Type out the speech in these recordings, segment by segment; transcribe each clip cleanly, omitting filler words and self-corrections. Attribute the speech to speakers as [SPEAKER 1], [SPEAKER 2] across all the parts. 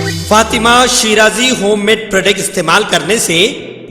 [SPEAKER 1] Fatima Shirazi home made product استعمال کرنے سے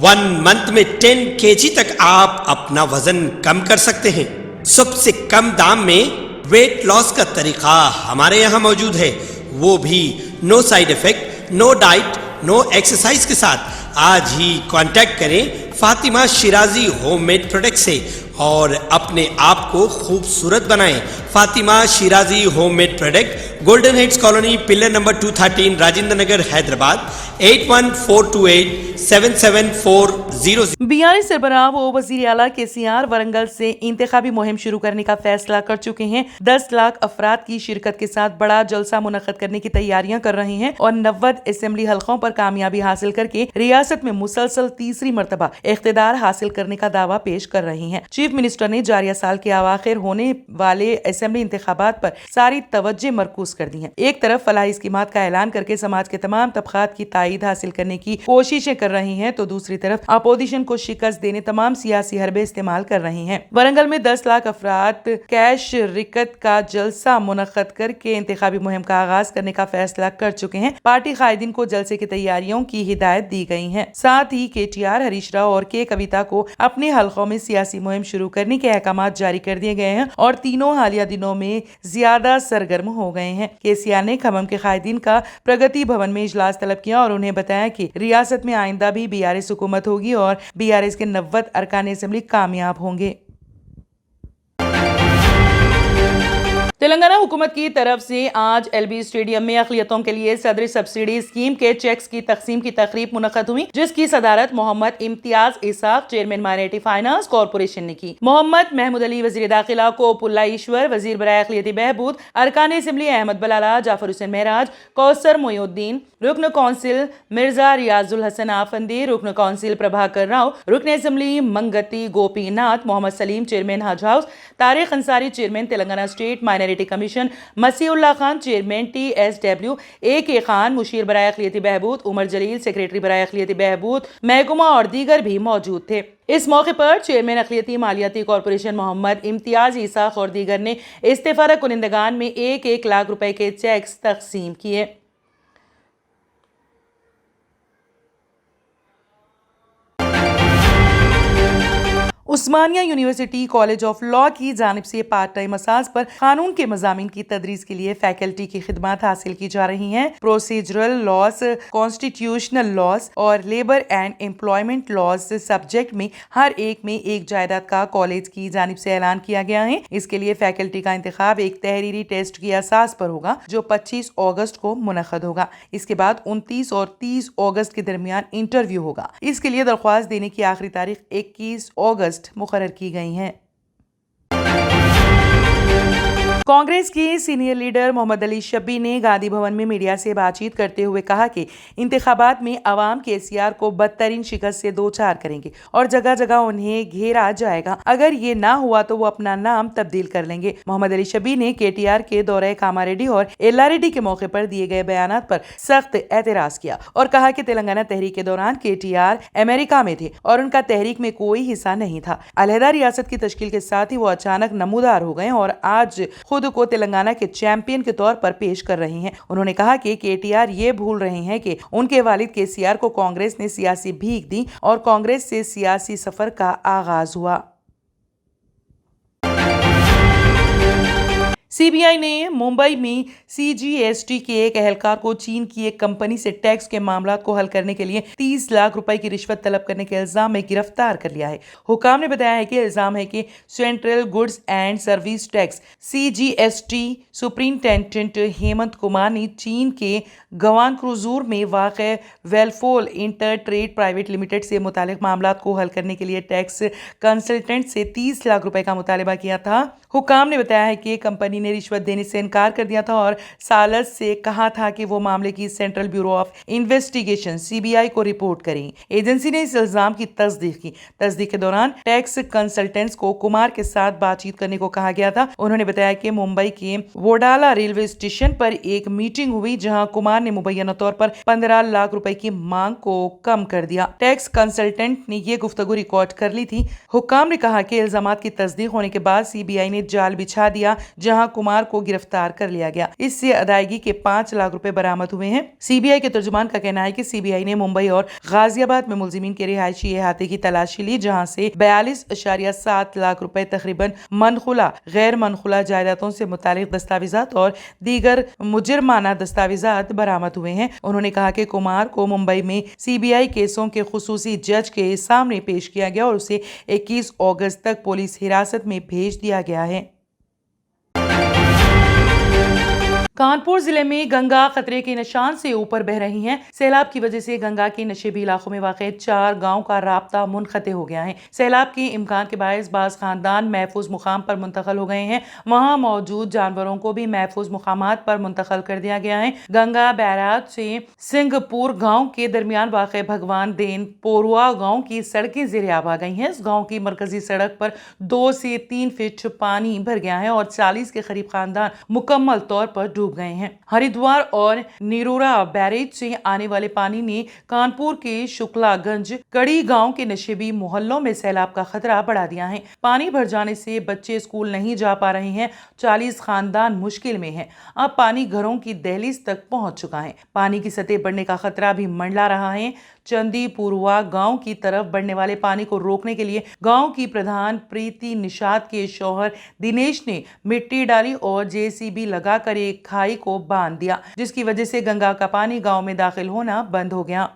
[SPEAKER 1] 1 منتھ میں 10 kg تک آپ اپنا وزن کم کر سکتے ہیں۔ سب سے کم دام میں ویٹ لاس کا طریقہ ہمارے یہاں موجود ہے، وہ بھی no side effect, no diet, no exercise کے ساتھ۔ آج ہی کانٹیکٹ کریں Fatima Shirazi home made product سے اور اپنے آپ کو خوبصورت بنائیں۔ Fatima Shirazi home made product, golden heights colony, pillar number 213، Rajendra Nagar, Hyderabad, 8142877400۔
[SPEAKER 2] BRS سربراہ و وزیر اعلیٰ KCR ورنگل سے انتخابی مہم شروع کرنے کا فیصلہ کر چکے ہیں۔ 10 لاکھ افراد کی شرکت کے ساتھ بڑا جلسہ منعقد کرنے کی تیاریاں کر رہے ہیں اور 90 اسمبلی حلقوں پر کامیابی حاصل کر کے ریاست میں مسلسل تیسری مرتبہ اقتدار حاصل کرنے کا دعویٰ پیش کر رہے ہیں۔ چیف منسٹر نے جاریہ سال کے اواخر ہونے والے اسمبلی انتخابات پر ساری توجہ مرکوز کر دی ہے۔ ایک طرف فلاحی اسکیمات کا اعلان کر کے سماج کے تمام طبقات کی تائید حاصل کرنے کی کوششیں کر رہے ہیں تو دوسری طرف اپوزیشن کو شکست دینے تمام سیاسی حربے استعمال کر رہے ہیں۔ ورنگل میں 10 لاکھ افراد کیش رکت کا جلسہ منعقد کر کے انتخابی مہم کا آغاز کرنے کا فیصلہ کر چکے ہیں۔ پارٹی قائدین کو جلسے کی تیاریوں کی ہدایت دی گئی ہے۔ ساتھ ہی KTR، ہریش راؤ اور K کویتا کو اپنے حلقوں میں سیاسی مہم شروع کرنے کے احکامات جاری کر دیے گئے ہیں اور تینوں حالیہ دنوں میں زیادہ سرگرم ہو گئے ہیں۔ KCR نے کھمم کے قائدین کا پرگتی بھون میں اجلاس طلب کیا اور انہیں بتایا کہ ریاست میں آئندہ بھی BRS حکومت ہوگی اور BRS کے 90 ارکان اسمبلی کامیاب ہوں گے۔ تلنگانہ حکومت کی طرف سے آج LB اسٹیڈیم میں اقلیتوں کے لیے صدر سبسڈی اسکیم کے چیکس کی تقسیم کی تقریب منعقد ہوئی، جس کی صدارت محمد امتیاز اسحاق، چیئرمین مائنرٹی فائنانس کارپوریشن نے کی۔ محمد محمود علی وزیر داخلہ کو پلا ایشور، وزیر برائے اقلیتی بہبود، ارکان اسمبلی احمد بلالہ، جعفر حسین مہراج، کوثر محی الدین، رکن کونسل مرزا ریاض الحسن آفندی، رکن کونسل پربھاکر راؤ، رکن assembly Mangati Gopinath, Mohammed Saleem, chairman Haj house, Tariq Ansari, chairman Telangana state minority commission, Masiullah Khan, chairman TSW، AK Khan, مشیر برائے اقلیتی بہبود، عمر جلیل، سیکریٹری برائے اقلیتی بہبود محکمہ اور دیگر بھی موجود تھے۔ اس موقع پر چیئرمین اقلیتی مالیاتی کارپوریشن محمد امتیاز اسحاق اور دیگر نے استفادہ کنندگان میں 1 لاکھ روپے کے چیکس تقسیم کیے۔ عثمانیہ یونیورسٹی کالج آف لاء کی جانب سے پارٹ ٹائم اساس پر قانون کے مضامین کی تدریس کے لیے فیکلٹی کی خدمات حاصل کی جا رہی ہیں۔ پروسیجرل لاس، کانسٹیٹیوشنل لاس اور labour and employment laws subject میں ہر ایک میں ایک جائیداد کا کالج کی جانب سے اعلان کیا گیا ہے۔ اس کے لیے فیکلٹی کا انتخاب ایک تحریری ٹیسٹ کی اساس پر ہوگا جو 25 اگست کو منعقد ہوگا۔ اس کے بعد 29 اور 30 اگست کے درمیان انٹرویو ہوگا۔ اس کے لیے درخواست دینے کی آخری تاریخ 21 اگست مقرر کی گئی ہیں۔ کانگریس کے سینئر لیڈر محمد علی شبی نے گاندھی بھون میں میڈیا سے بات چیت کرتے ہوئے کہا کہ انتخابات میں عوام KCR کو بدترین شکست سے دوچار کریں گے اور جگہ جگہ انہیں گھیرا جائے گا۔ اگر یہ نہ ہوا تو وہ اپنا نام تبدیل کر لیں گے۔ محمد علی شبی نے KTR کے دورہ کاماریڈی اور ایلاریڈی کے موقع پر دیے گئے بیانات پر سخت اعتراض کیا اور کہا کہ تلنگانہ تحریک کے دوران KTR امریکہ میں تھے اور ان کا تحریک میں کوئی حصہ نہیں تھا۔ علیحدہ ریاست کی تشکیل کے ساتھ ہی وہ اچانک نمودار ہو گئے اور آج خود کو تلنگانہ کے چیمپئن کے طور پر پیش کر رہے ہیں۔ انہوں نے کہا کہ KTR یہ بھول رہے ہیں کہ ان کے والد KCR کو کانگریس نے سیاسی بھیک دی اور کانگریس سے سیاسی سفر کا آغاز ہوا۔ CBI نے ممبئی میں CGST کے ایک اہلکار کو چین کی ایک کمپنی سے ٹیکس کے معاملات کو حل کرنے کے لیے 30 لاکھ روپے کی رشوت طلب کرنے کے الزام میں گرفتار کر لیا ہے۔ حکام نے بتایا ہے کہ الزام ہے کہ central goods and service tax CGST superintendent Hemant Kumar نے چین کے گوان کروزور میں واقع ویلفول انٹر ٹریڈ پرائیویٹ لمیٹڈ سے متعلق معاملات کو حل کرنے کے لیے ٹیکس کنسلٹنٹ سے 30 لاکھ روپے کا مطالبہ کیا تھا۔ حکام نے بتایا ہے کہ کمپنی نے رشوت دینے سے انکار کر دیا تھا اور سالس سے کہا تھا کہ وہ معاملے کی central bureau of investigation CBI کو رپورٹ کریں۔ ایجنسی نے اس الزام کی تصدیق کی۔ تصدیق کے دوران ٹیکس کنسلٹنٹس کو کمار کے ساتھ بات چیت کرنے کو کہا گیا تھا۔ انہوں نے بتایا کہ ممبئی کے ووڈالا ریلوے اسٹیشن پر ایک میٹنگ ہوئی جہاں کمار نے مبینہ طور پر 15 لاکھ روپے کی مانگ کو کم کر دیا۔ ٹیکس کنسلٹنٹ نے یہ گفتگو ریکارڈ کر لی تھی۔ حکام نے کہا کہ الزامات کی تصدیق ہونے کے بعد CBI نے جال بچھا دیا جہاں کمار کو گرفتار کر لیا گیا۔ اس سے ادائیگی کے 5 لاکھ روپے برآمد ہوئے ہیں۔ سی بی آئی کے ترجمان کا کہنا ہے کہ سی بی آئی نے ممبئی اور غازی آباد میں ملزمین کے رہائشی احاطے کی تلاشی لی، جہاں سے 42.7 لاکھ روپے تقریباً منقولہ غیر منقولہ جائیدادوں سے متعلق دستاویزات اور دیگر مجرمانہ دستاویزات برآمد ہوئے ہیں۔ انہوں نے کہا کہ کمار کو ممبئی میں سی بی آئی کیسوں کے خصوصی جج کے سامنے پیش کیا گیا اور اسے 21 اگست تک پولیس حراست میں بھیج دیا گیا ہے۔ کانپور ضلع میں گنگا خطرے کے نشان سے اوپر بہہ رہی ہیں۔ سیلاب کی وجہ سے گنگا کے نشیبی علاقوں میں واقع 4 گاؤں کا رابطہ منقطع ہو گیا ہے۔ سیلاب کے امکان کے باعث بعض خاندان محفوظ مقام پر منتقل ہو گئے ہیں۔ وہاں موجود جانوروں کو بھی محفوظ مقامات پر منتقل کر دیا گیا ہے۔ گنگا بیراج سے سنگھ پور گاؤں کے درمیان واقع بھگوان دین پوروا گاؤں کی سڑکیں زیر آب آ گئی ہیں۔ اس گاؤں کی مرکزی سڑک پر 2 سے 3 فٹ پانی بھر گیا ہے اور 40 کے قریب خاندان مکمل طور پر ڈوب گئے ہیں۔ ہریدوار اور نیرورا بیریج سے آنے والے پانی نے کانپور کے شکلا گنج کڑی گاؤں کے نشیبی محلوں میں سیلاب کا خطرہ بڑھا دیا ہے۔ پانی بھر جانے سے بچے اسکول نہیں جا پا رہے ہیں۔ 40 خاندان مشکل میں ہیں۔ اب پانی گھروں کی دہلیز تک پہنچ چکا ہے۔ پانی کی سطح بڑھنے کا خطرہ بھی منڈلا رہا ہے۔ چندی پوروا گاؤں کی طرف بڑھنے والے پانی کو روکنے کے لیے گاؤں کی پردھان پریتی نشاد کے شوہر دنیش نے مٹی ڈالی اور JCB لگا کر ایک کھائی کو باندھ دیا، جس کی وجہ سے گنگا کا پانی گاؤں میں داخل ہونا بند ہو گیا۔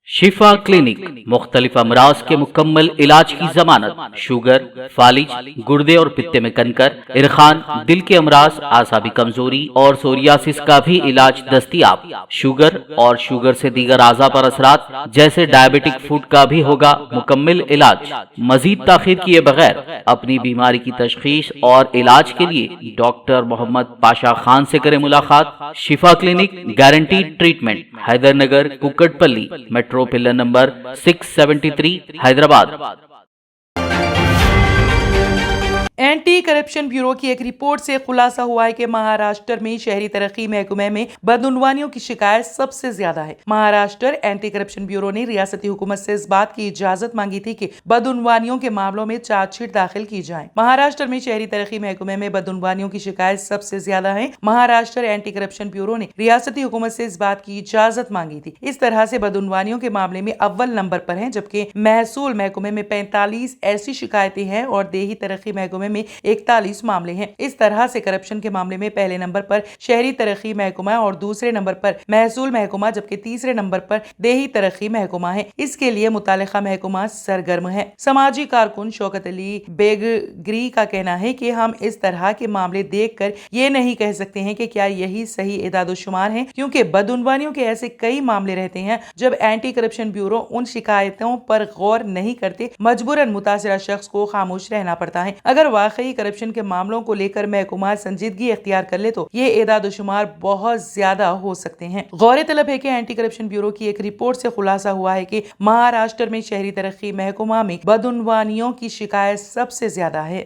[SPEAKER 3] شفا کلینک مختلف امراض کے مکمل علاج کی ضمانت، شوگر، فالج، گردے اور پتے میں کنکر، ارخان، دل کے امراض، اعصابی کمزوری اور سوریاسس کا بھی علاج دستیاب۔ شوگر اور شوگر سے دیگر اعضاء پر اثرات جیسے ڈائبٹک فوڈ کا بھی ہوگا مکمل علاج۔ مزید تاخیر کیے بغیر اپنی بیماری کی تشخیص اور علاج کے لیے ڈاکٹر محمد پاشا خان سے کریں ملاقات۔ Shifa clinic guaranteed treatment, Hyder Nagar, Kukatpally, metro pillar number 673، Hyderabad.
[SPEAKER 2] Anti corruption bureau کی ایک رپورٹ سے خلاصہ ہوا ہے کہ مہاراشٹر میں شہری ترقی محکمے میں بدعنوانیوں کی شکایت سب سے زیادہ ہے۔ مہاراشٹر اینٹی کرپشن بیورو نے ریاستی حکومت سے اس بات کی اجازت مانگی تھی کہ بدعنوانیوں کے معاملوں میں چارج شیٹ داخل کی جائیں۔ مہاراشٹر میں شہری ترقی محکمے میں بدعنوانیوں کی شکایت سب سے زیادہ ہے۔ مہاراشٹر اینٹی کرپشن بیورو نے ریاستی حکومت سے اس بات کی اجازت مانگی تھی۔ اس طرح سے بدعنوانیوں کے معاملے میں اول نمبر پر ہیں، جبکہ محصول محکمے میں 45 ایسی شکایتیں ہیں اور دیہی ترقی محکمے میں 41 معاملے ہیں۔ اس طرح سے کرپشن کے معاملے میں پہلے نمبر پر شہری ترقی محکمہ اور دوسرے نمبر پر محصول محکمہ، جبکہ تیسرے نمبر پر دیہی ترقی محکمہ ہے۔ اس کے لیے متعلقہ محکمہ سرگرم ہے۔ سماجی کارکن شوکت علی بیگگری کا کہنا ہے کہ ہم اس طرح کے معاملے دیکھ کر یہ نہیں کہہ سکتے ہیں کہ کیا یہی صحیح اعداد و شمار ہے، کیونکہ بدعنوانیوں کے ایسے کئی معاملے رہتے ہیں جب اینٹی کرپشن بیورو ان شکایتوں پر غور نہیں کرتے، مجبوراً متاثرہ شخص کو خاموش رہنا پڑتا ہے۔ اگر واقعی کرپشن کے معاملوں کو لے کر محکمہ سنجیدگی اختیار کر لے تو یہ اعداد و شمار بہت زیادہ ہو سکتے ہیں۔ غور طلب ہے کہ اینٹی کرپشن بیورو کی ایک رپورٹ سے خلاصہ ہوا ہے کہ مہاراشٹر میں شہری ترقی محکمہ میں بدعنوانیوں کی شکایت سب سے زیادہ ہے۔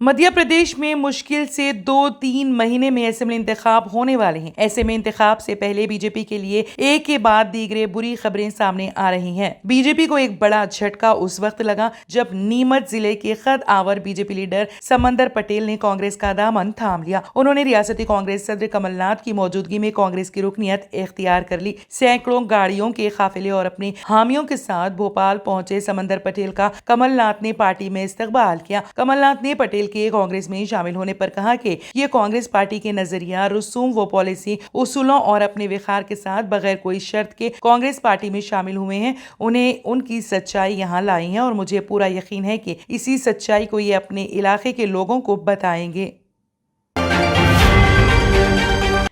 [SPEAKER 2] مدھیہ پردیش میں مشکل سے 2-3 مہینے میں اسمبلی انتخاب ہونے والے ہیں۔ ایسے میں انتخاب سے پہلے بی جے پی کے لیے ایک کے بعد دیگرے بری خبریں سامنے آ رہی ہیں۔ بی جے پی کو ایک بڑا جھٹکا اس وقت لگا جب نیمت ضلع کے خود آور بی جے پی لیڈر سمندر پٹیل نے کانگریس کا دامن تھام لیا۔ انہوں نے ریاستی کانگریس صدر کمل ناتھ کی موجودگی میں کانگریس کی رکنیت اختیار کر لی۔ سینکڑوں گاڑیوں کے قافلے اور اپنے حامیوں کے ساتھ بھوپال پہنچے سمندر پٹیل کا کمل ناتھ نے پارٹی میں استقبال کیا۔ کمل ناتھ نے پٹیل کے کانگریس میں شامل ہونے پر کہا کہ یہ کانگریس پارٹی کے نظریہ، رسوم و پالیسی، اصولوں اور اپنے وقار کے ساتھ بغیر کوئی شرط کے کانگریس پارٹی میں شامل ہوئے ہیں، انہیں ان کی سچائی یہاں لائی ہے اور مجھے پورا یقین ہے کہ اسی سچائی کو یہ اپنے علاقے کے لوگوں کو بتائیں گے۔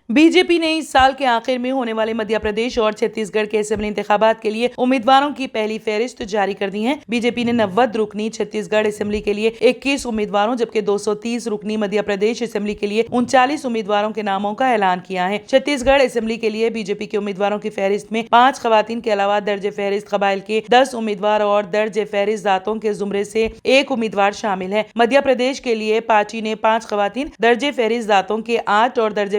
[SPEAKER 2] بی جے پی نے اس سال کے آخر میں ہونے والے مدھیہ پردیش اور چھتیس گڑھ کے اسمبلی انتخابات کے لیے امیدواروں کی پہلی فہرست جاری کر دی ہے۔ بی جے پی نے 90 رکنی چھتیس گڑھ اسمبلی کے لیے 21 امیدواروں جبکہ 230 رکنی مدھیہ پردیش اسمبلی کے لیے 39 امیدواروں کے ناموں کا اعلان کیا ہے۔ چھتیس گڑھ اسمبلی کے لیے بی جے پی کے امیدواروں کی فہرست میں 5 خواتین کے علاوہ درج فہرست قبائل کے 10 امیدوار اور درج فہرست ذاتوں کے زمرے سے 1 امیدوار شامل ہے۔ مدھیہ پردیش کے لیے پارٹی نے 5 خواتین، درج فہرست ذاتوں کے 8 اور درج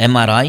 [SPEAKER 4] MRI,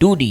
[SPEAKER 4] 2D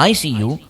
[SPEAKER 4] ICU